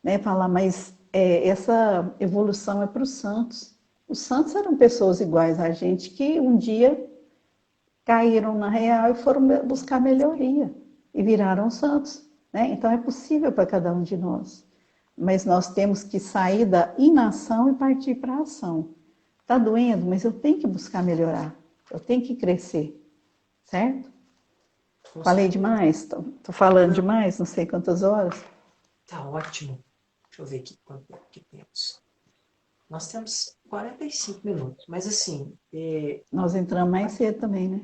né? Falar, mas essa evolução é para os santos. Os santos eram pessoas iguais a gente que um dia caíram na real e foram buscar melhoria e viraram santos, né? Então é possível para cada um de nós. Mas nós temos que sair da inação e partir para a ação. Está doendo, mas eu tenho que buscar melhorar. Eu tenho que crescer, certo? Com Falei certeza. demais? Estou falando Não, demais? Não sei quantas horas. tá ótimo. Deixa eu ver aqui quanto tempo que temos. Nós temos 45 minutos, mas assim, Nós entramos mais cedo também, né?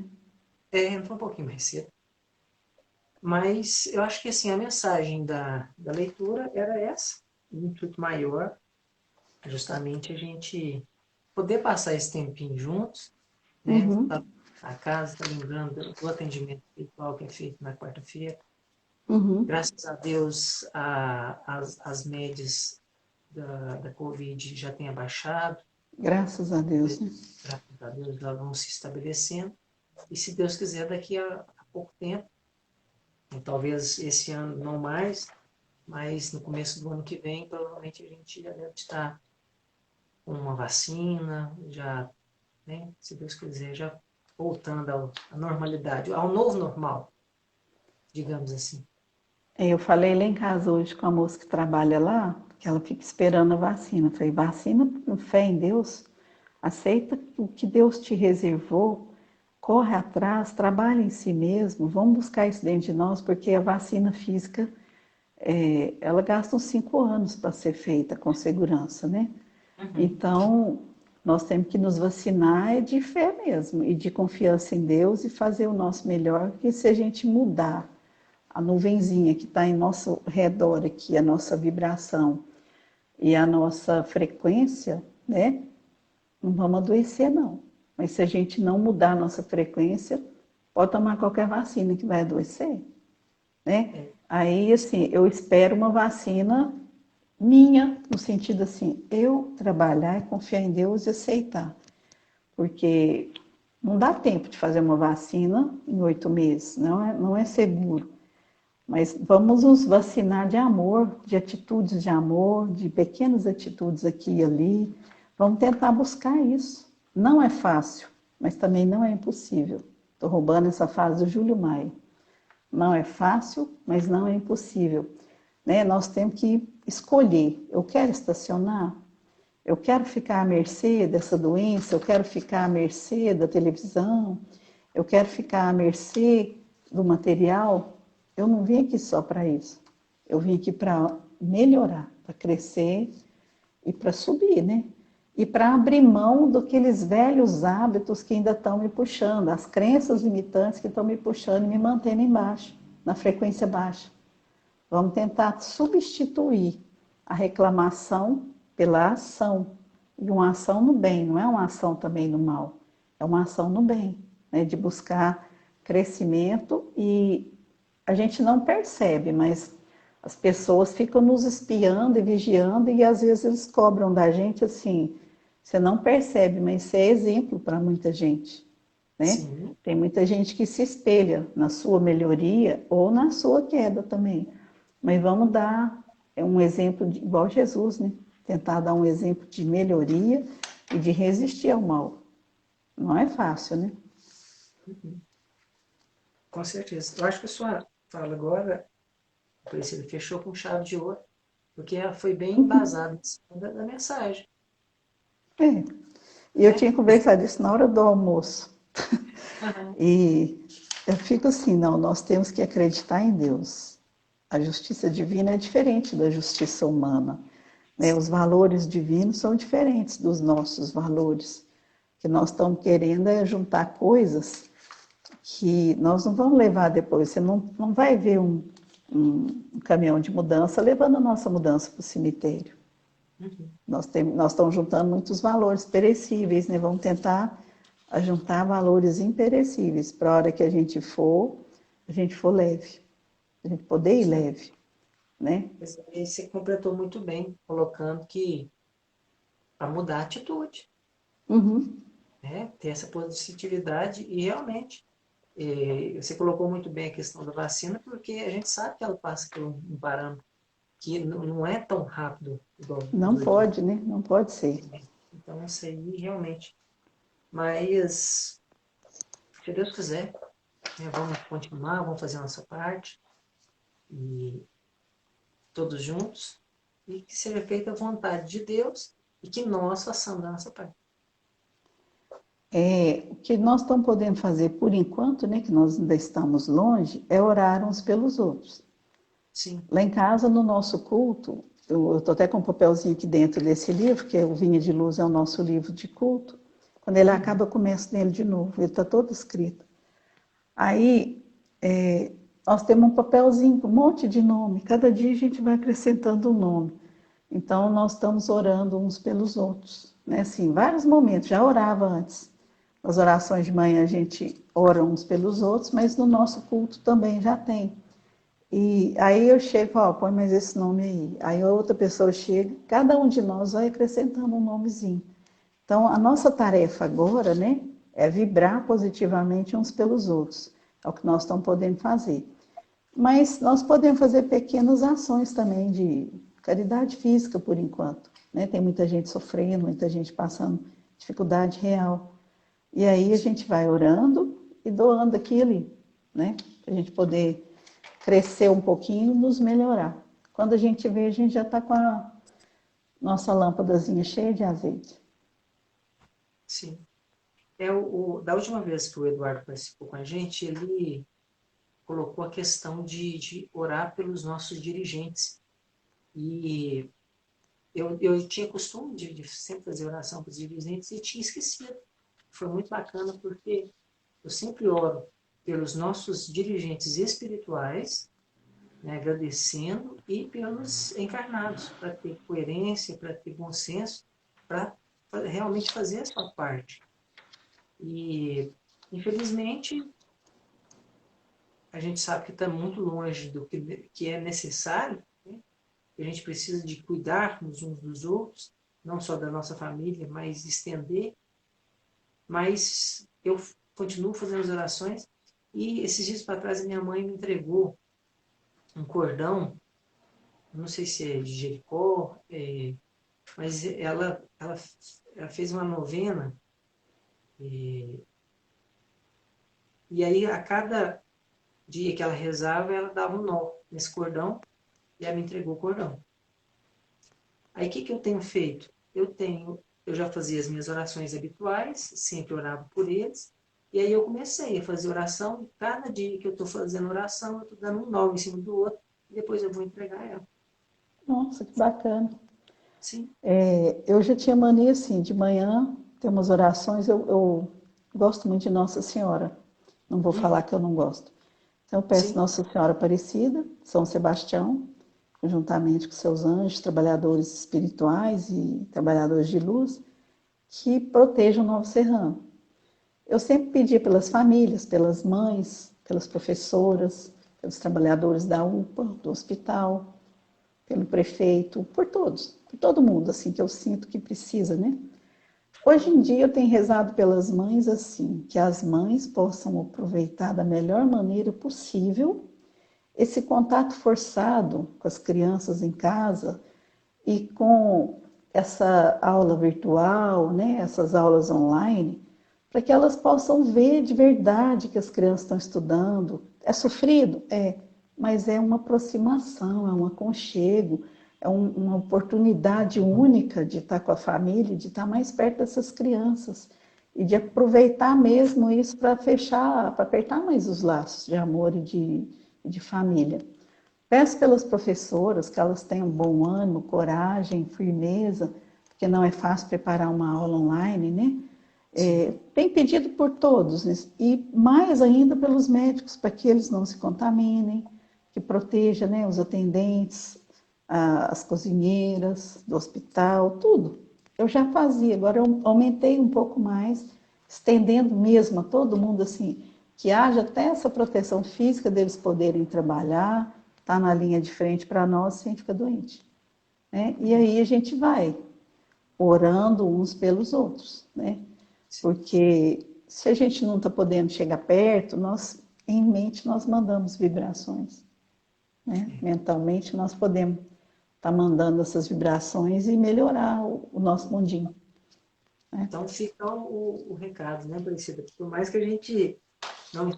entrou um pouquinho mais cedo. Mas eu acho que assim, a mensagem da leitura era essa, o intuito maior, justamente a gente poder passar esse tempinho juntos, né? Uhum, Tá a casa, tá lembrando do atendimento espiritual que é feito na quarta-feira. uhum. Graças a Deus, as médias da Covid já têm abaixado, Graças a Deus, né? graças a Deus elas vão se estabelecendo. E se Deus quiser, daqui a pouco tempo, e talvez esse ano não mais, mas no começo do ano que vem, provavelmente a gente já deve estar com uma vacina, já, né, se Deus quiser, já voltando à normalidade, ao novo normal, digamos assim. Eu falei lá em casa hoje com a moça que trabalha lá, que ela fica esperando a vacina. Eu falei, vacina com fé em Deus, aceita o que Deus te reservou, corre atrás, trabalha em si mesmo, vamos buscar isso dentro de nós, porque a vacina física, ela gasta uns 5 anos para ser feita com segurança, né? Uhum. Então, nós temos que nos vacinar de fé mesmo, e de confiança em Deus e fazer o nosso melhor, porque se a gente mudar a nuvenzinha que está em nosso redor aqui, a nossa vibração e a nossa frequência, né? Não vamos adoecer, não. Mas se a gente não mudar a nossa frequência, pode tomar qualquer vacina que vai adoecer, né? É, Aí, assim, eu espero uma vacina minha, no sentido assim, eu trabalhar e confiar em Deus e aceitar. Porque não dá tempo de fazer uma vacina em 8 meses, não é seguro. Mas vamos nos vacinar de amor, de atitudes de amor, de pequenas atitudes aqui e ali. Vamos tentar buscar isso. Não é fácil, mas também não é impossível. Estou roubando essa frase do Júlio Maia. Não é fácil, mas não é impossível. Né? Nós temos que escolher. Eu quero estacionar? Eu quero ficar à mercê dessa doença? Eu quero ficar à mercê da televisão? Eu quero ficar à mercê do material? Eu não vim aqui só para isso. Eu vim aqui para melhorar, para crescer e para subir, né? E para abrir mão daqueles velhos hábitos que ainda estão me puxando, as crenças limitantes que estão me puxando e me mantendo embaixo, na frequência baixa. Vamos tentar substituir a reclamação pela ação. E uma ação no bem, não é uma ação também no mal. É uma ação no bem, né? De buscar crescimento e a gente não percebe, mas as pessoas ficam nos espiando e vigiando e às vezes eles cobram da gente assim, você não percebe, mas isso é exemplo para muita gente, né? sim, Tem muita gente que se espelha na sua melhoria ou na sua queda também. Mas vamos dar um exemplo igual Jesus, né? Tentar dar um exemplo de melhoria e de resistir ao mal. Não é fácil, né? com certeza. Eu acho que a sua fala agora, Priscila, fechou com chave de ouro, porque ela foi bem embasada em cima da mensagem, É. E eu né? tinha conversado isso na hora do almoço. Aham. E eu fico assim, não, nós temos que acreditar em Deus. A justiça divina é diferente da justiça humana, né? Os valores divinos são diferentes dos nossos valores. O que nós estamos querendo é juntar coisas que nós não vamos levar depois. Você não vai ver um caminhão de mudança levando a nossa mudança para o cemitério. Uhum. Nós estamos juntando muitos valores perecíveis, né? Vamos tentar juntar valores imperecíveis para a hora que a gente for leve, a gente poder ir Sim. leve, né? Mas aí você completou muito bem, colocando que para mudar a atitude, Uhum. né? Ter essa positividade e realmente Você colocou muito bem a questão da vacina, porque a gente sabe que ela passa por um parâmetro que não é tão rápido igual os Não outros. pode, né? Não pode ser. Então, isso aí realmente. Mas, se Deus quiser, né, vamos continuar, vamos fazer a nossa parte, e todos juntos, e que seja feita a vontade de Deus e que nós façamos a nossa parte. O que nós estamos podendo fazer por enquanto, né, que nós ainda estamos longe, é orar uns pelos outros. Sim. Lá em casa, no nosso culto, eu estou até com um papelzinho aqui dentro desse livro, que é o Vinha de Luz, é o nosso livro de culto. Quando ele acaba, eu começo nele de novo, ele está todo escrito. Aí, nós temos um papelzinho, um monte de nome, cada dia a gente vai acrescentando um nome. Então, nós estamos orando uns pelos outros, né? Assim, vários momentos, já orava antes. Nas orações de manhã a gente ora uns pelos outros, mas no nosso culto também já tem. E aí eu chego e falo, põe mais esse nome aí. Aí outra pessoa chega, cada um de nós vai acrescentando um nomezinho. Então, a nossa tarefa agora, né, é vibrar positivamente uns pelos outros. É o que nós estamos podendo fazer. Mas nós podemos fazer pequenas ações também de caridade física, por enquanto. Né? Tem muita gente sofrendo, muita gente passando dificuldade real. E aí a gente vai orando e doando aqui e ali, né? Para a gente poder crescer um pouquinho e nos melhorar. Quando a gente vê, a gente já está com a nossa lâmpadazinha cheia de azeite. Sim. Da última vez que o Eduardo participou com a gente, ele colocou a questão de orar pelos nossos dirigentes. E eu tinha costume de sempre fazer oração para os dirigentes e tinha esquecido. Foi muito bacana porque eu sempre oro pelos nossos dirigentes espirituais, né, agradecendo, e pelos encarnados, para ter coerência, para ter bom senso, para realmente fazer a sua parte. E, infelizmente, a gente sabe que está muito longe do que é necessário, né? A gente precisa de cuidar uns dos outros, não só da nossa família, mas estender. Mas eu continuo fazendo as orações, e esses dias para trás a minha mãe me entregou um cordão, não sei se é de Jericó, mas ela fez uma novena, e aí a cada dia que ela rezava, ela dava um nó nesse cordão, e ela me entregou o cordão. Aí o que eu tenho feito? Eu já fazia as minhas orações habituais, sempre orava por eles, e aí eu comecei a fazer oração, e cada dia que eu estou fazendo oração, eu estou dando um nó em cima do outro, e depois eu vou entregar ela. Nossa, que bacana. Sim, Eu já tinha mania assim, de manhã tem umas orações, eu gosto muito de Nossa Senhora. Não vou falar que eu não gosto. Então eu peço sim, Nossa Senhora Aparecida, São Sebastião, juntamente com seus anjos, trabalhadores espirituais e trabalhadores de luz, que protejam o Novo Serrano. Eu sempre pedi pelas famílias, pelas mães, pelas professoras, pelos trabalhadores da UPA, do hospital, pelo prefeito, por todos, por todo mundo, assim, que eu sinto que precisa, né? Hoje em dia eu tenho rezado pelas mães assim, que as mães possam aproveitar da melhor maneira possível esse contato forçado com as crianças em casa e com essa aula virtual, né, essas aulas online, para que elas possam ver de verdade que as crianças estão estudando. É sofrido? É, mas é uma aproximação, é um aconchego, uma oportunidade única de estar com a família, de estar mais perto dessas crianças e de aproveitar mesmo isso para fechar, para apertar mais os laços de amor e de família. Peço pelas professoras que elas tenham bom ânimo, coragem, firmeza, porque não é fácil preparar uma aula online, né? Tem pedido por todos, né? E mais ainda pelos médicos, para que eles não se contaminem, que proteja, né, os atendentes, as cozinheiras do hospital, tudo. Eu já fazia, agora eu aumentei um pouco mais, estendendo mesmo a todo mundo assim, que haja até essa proteção física deles poderem trabalhar, estar na linha de frente para nós sem ficar doente. Né? E aí a gente vai orando uns pelos outros, né? Porque se a gente não está podendo chegar perto, nós, em mente, nós mandamos vibrações. Né? Mentalmente, nós podemos estar mandando essas vibrações e melhorar o nosso mundinho. Né? Então fica o recado, né, Priscila? Por mais que a gente não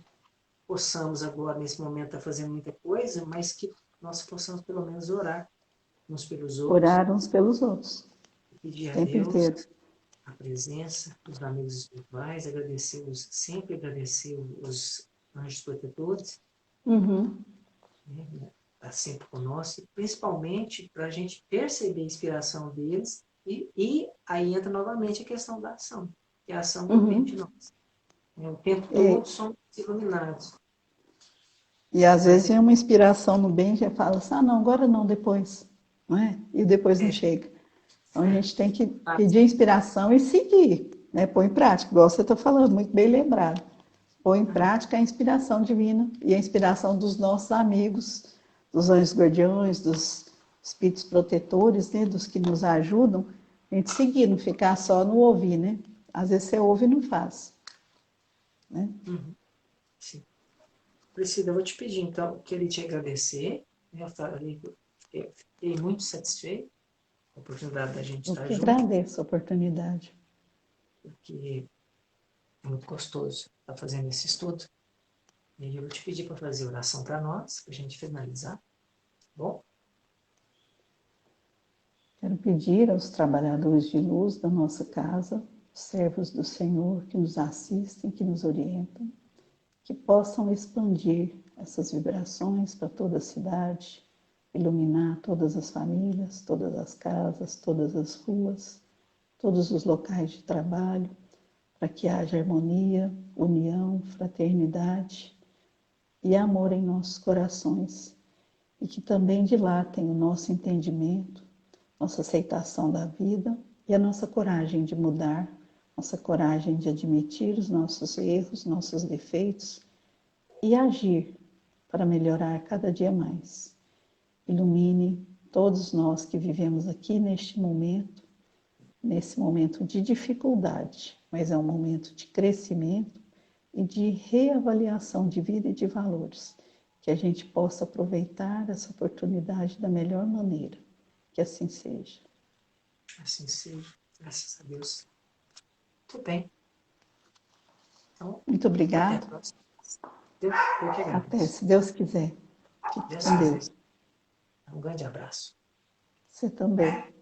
possamos agora, nesse momento, estar fazendo muita coisa, mas que nós possamos pelo menos orar uns pelos outros. Orar uns pelos outros. Pedir a Tempo Deus inteiro. a presença dos amigos espirituais, sempre agradecer os anjos protetores, Uhum. né, tá sempre conosco, principalmente para a gente perceber a inspiração deles e aí entra novamente a questão da ação, que a ação depende de nós. O tempo todo somos iluminados. E às vezes vem uma inspiração no bem e já fala assim, não, agora não, depois. Não é? E depois não chega. Então a gente tem que pedir inspiração e seguir, né? Pôr em prática, igual você está falando, muito bem lembrado. Pôr em prática a inspiração divina e a inspiração dos nossos amigos, dos anjos guardiões, dos espíritos protetores, né? Dos que nos ajudam, a gente seguir, não ficar só no ouvir, né? Às vezes você ouve e não faz. Né? Sim. Priscila, eu vou te pedir, então, queria te agradecer. Eu fiquei muito satisfeito com a oportunidade da gente estar junto. Eu que agradeço a oportunidade. Porque é muito gostoso estar fazendo esse estudo. E eu vou te pedir para fazer oração para nós, para a gente finalizar. Tá bom? Quero pedir aos trabalhadores de luz da nossa casa, servos do Senhor que nos assistem, que nos orientam, que possam expandir essas vibrações para toda a cidade, iluminar todas as famílias, todas as casas, todas as ruas, todos os locais de trabalho, para que haja harmonia, união, fraternidade e amor em nossos corações, e que também dilatem o nosso entendimento, nossa aceitação da vida e a nossa coragem de mudar, nossa coragem de admitir os nossos erros, nossos defeitos e agir para melhorar cada dia mais. Ilumine todos nós que vivemos aqui neste momento, nesse momento de dificuldade, mas é um momento de crescimento e de reavaliação de vida e de valores, que a gente possa aproveitar essa oportunidade da melhor maneira. Que assim seja. Assim seja. Graças a Deus. Tudo bem. Então, muito obrigada. Até a próxima. Eu que agradeço. Até, se Deus quiser. Fique com Deus. Um grande abraço. Você também.